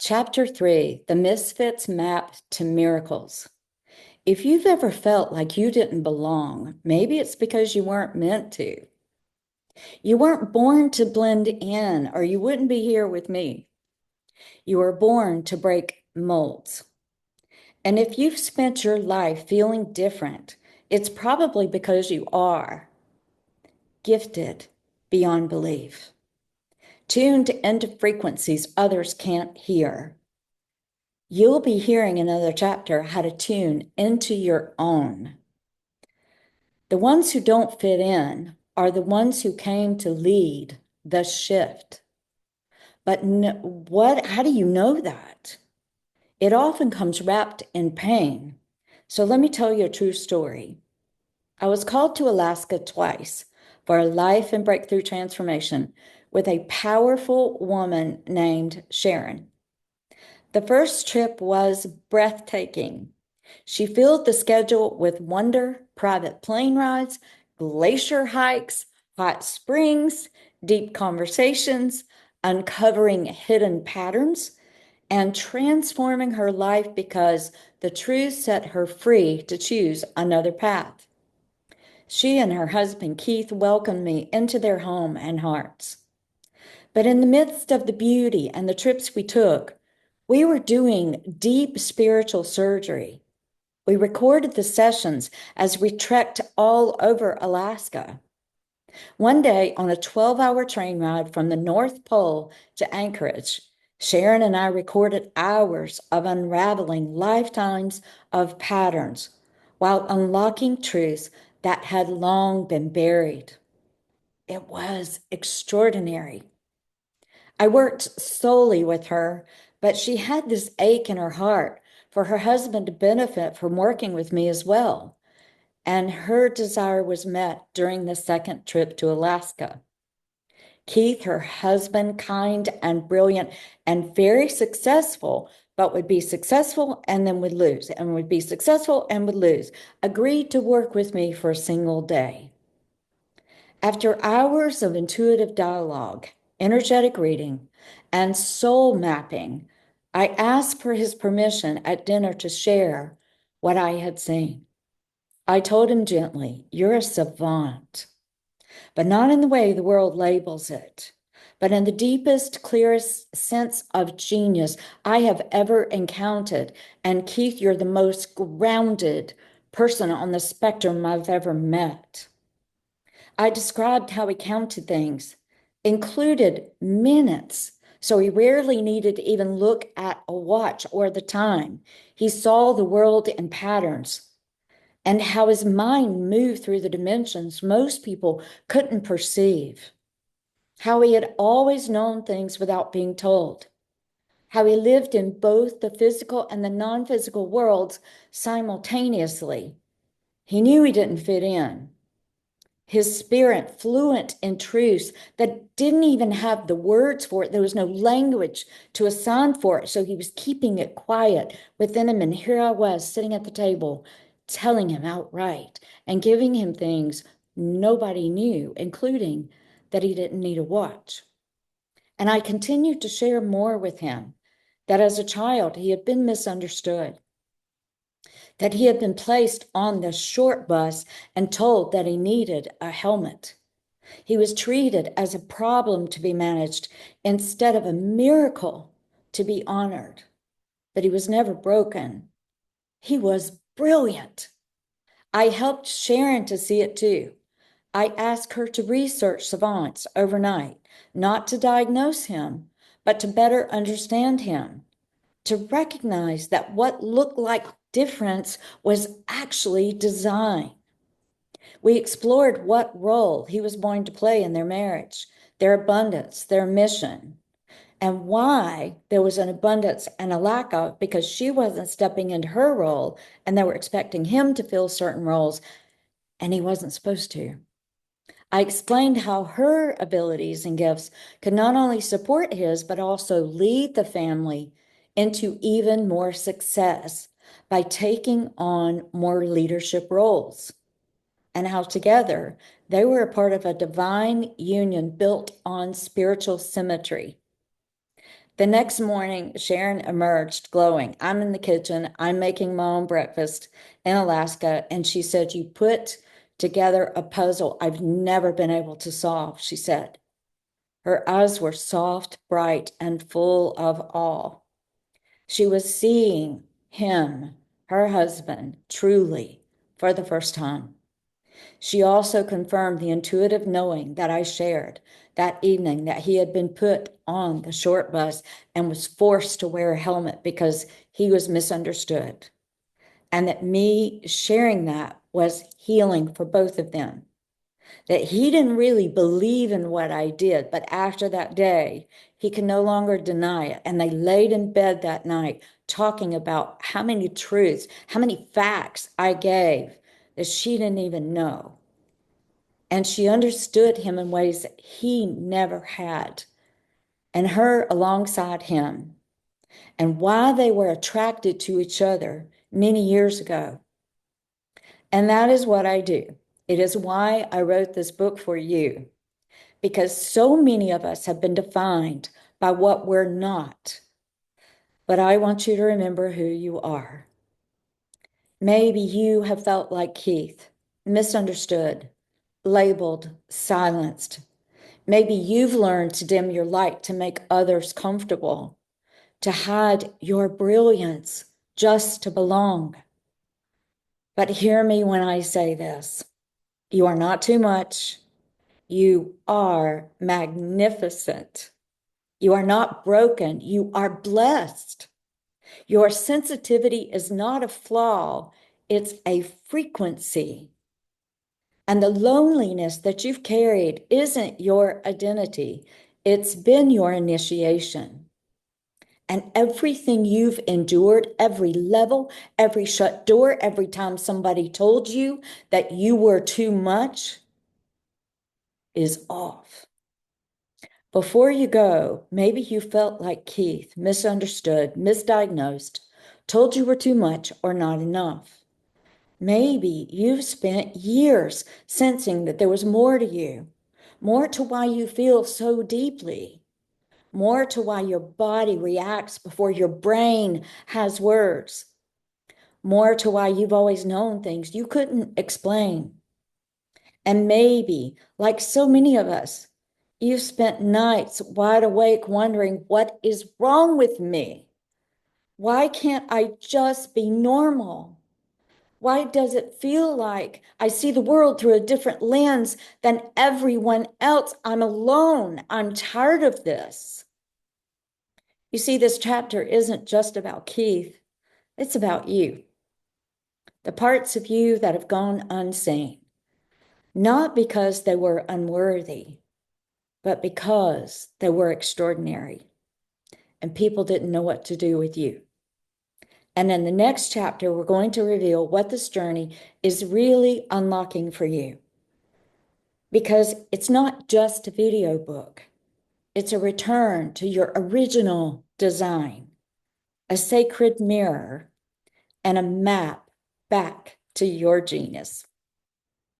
Chapter 3, The Misfits Map to Miracles. If you've ever felt like you didn't belong, maybe it's because you weren't meant to. You weren't born to blend in, or you wouldn't be here with me. You were born to break molds. And if you've spent your life feeling different, it's probably because you are gifted beyond belief, tuned into frequencies others can't hear. You'll be hearing another chapter how to tune into your own. The ones who don't fit in are the ones who came to lead the shift. But how do you know that? It often comes wrapped in pain. So let me tell you a true story. I was called to Alaska twice for a life and breakthrough transformation with a powerful woman named Sharon. The first trip was breathtaking. She filled the schedule with wonder, private plane rides, glacier hikes, hot springs, deep conversations, uncovering hidden patterns, and transforming her life because the truth set her free to choose another path. She and her husband Keith welcomed me into their home and hearts. But in the midst of the beauty and the trips we took, we were doing deep spiritual surgery. We recorded the sessions as we trekked all over Alaska. One day, on a 12-hour train ride from the North Pole to Anchorage, Sharon and I recorded hours of unraveling lifetimes of patterns while unlocking truths that had long been buried. It was extraordinary. I worked solely with her, but she had this ache in her heart for her husband to benefit from working with me as well. And her desire was met during the second trip to Alaska. Keith, her husband, kind and brilliant and very successful, but would be successful and then would lose, and would be successful and would lose, agreed to work with me for a single day. After hours of intuitive dialogue, energetic reading, and soul mapping, I asked for his permission at dinner to share what I had seen. I told him gently, "You're a savant, but not in the way the world labels it, but in the deepest, clearest sense of genius I have ever encountered. And Keith, you're the most grounded person on the spectrum I've ever met." I described how he counted things, included minutes, so he rarely needed to even look at a watch or the time. He saw the world in patterns, and how his mind moved through the dimensions most people couldn't perceive. How he had always known things without being told. How he lived in both the physical and the non-physical worlds simultaneously. He knew he didn't fit in. His spirit fluent in truths that didn't even have the words for it. There was no language to assign for it. So he was keeping it quiet within him. And here I was sitting at the table, telling him outright and giving him things nobody knew, including that he didn't need a watch. And I continued to share more with him that as a child, he had been misunderstood, that he had been placed on the short bus and told that he needed a helmet. He was treated as a problem to be managed instead of a miracle to be honored. But he was never broken. He was brilliant. I helped Sharon to see it too. I asked her to research savants overnight, not to diagnose him, but to better understand him, to recognize that what looked like difference was actually design. We explored what role he was going to play in their marriage, their abundance, their mission, and why there was an abundance and a lack of, because she wasn't stepping into her role and they were expecting him to fill certain roles and he wasn't supposed to. I explained how her abilities and gifts could not only support his, but also lead the family into even more success by taking on more leadership roles, and how together they were a part of a divine union built on spiritual symmetry. The next morning, Sharon emerged glowing. I'm in the kitchen. I'm making my own breakfast in Alaska. And she said, "You put together a puzzle I've never been able to solve," she said. Her eyes were soft, bright, and full of awe. She was seeing him, her husband, truly for the first time. She also confirmed the intuitive knowing that I shared that evening, that he had been put on the short bus and was forced to wear a helmet because he was misunderstood. And that me sharing that was healing for both of them. That he didn't really believe in what I did, but after that day, he could no longer deny it. And they laid in bed that night talking about how many truths, how many facts I gave that she didn't even know. And she understood him in ways that he never had, and her alongside him, and why they were attracted to each other many years ago. And that is what I do. It is why I wrote this book for you, because so many of us have been defined by what we're not. But I want you to remember who you are. Maybe you have felt like Keith, misunderstood, labeled, silenced. Maybe you've learned to dim your light to make others comfortable, to hide your brilliance just to belong. But hear me when I say this. You are not too much. You are magnificent. You are not broken. You are blessed. Your sensitivity is not a flaw. It's a frequency. And the loneliness that you've carried isn't your identity. It's been your initiation. And everything you've endured, every level, every shut door, every time somebody told you that you were too much, is off. Before you go, maybe you felt like Keith, misunderstood, misdiagnosed, told you were too much or not enough. Maybe you've spent years sensing that there was more to you, more to why you feel so deeply, more to why your body reacts before your brain has words, more to why you've always known things you couldn't explain. And maybe, like so many of us, you've spent nights wide awake wondering, what is wrong with me? Why can't I just be normal? Why does it feel like I see the world through a different lens than everyone else? I'm alone. I'm tired of this. You see, this chapter isn't just about Keith. It's about you. The parts of you that have gone unseen, not because they were unworthy, but because they were extraordinary and people didn't know what to do with you. And in the next chapter, we're going to reveal what this journey is really unlocking for you. Because it's not just a video book. It's a return to your original design, a sacred mirror, and a map back to your genius.